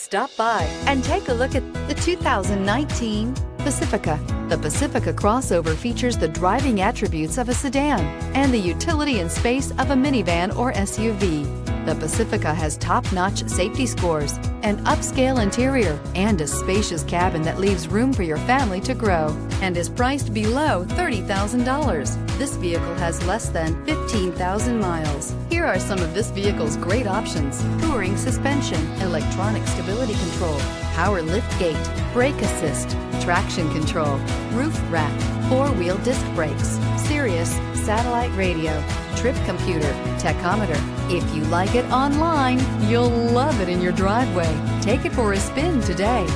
Stop by and take a look at the 2019 Pacifica. The Pacifica crossover features the driving attributes of a sedan and the utility and space of a minivan or SUV. The Pacifica has top-notch safety scores, an upscale interior, and a spacious cabin that leaves room for your family to grow, and is priced below $30,000. This vehicle has less than 15,000 miles. Here are some of this vehicle's great options: touring suspension, electronic stability control, power liftgate, brake assist, traction control, roof rack, four-wheel disc brakes, Sirius satellite radio, trip computer, tachometer. If you like it online, you'll love it in your driveway. Take it for a spin today.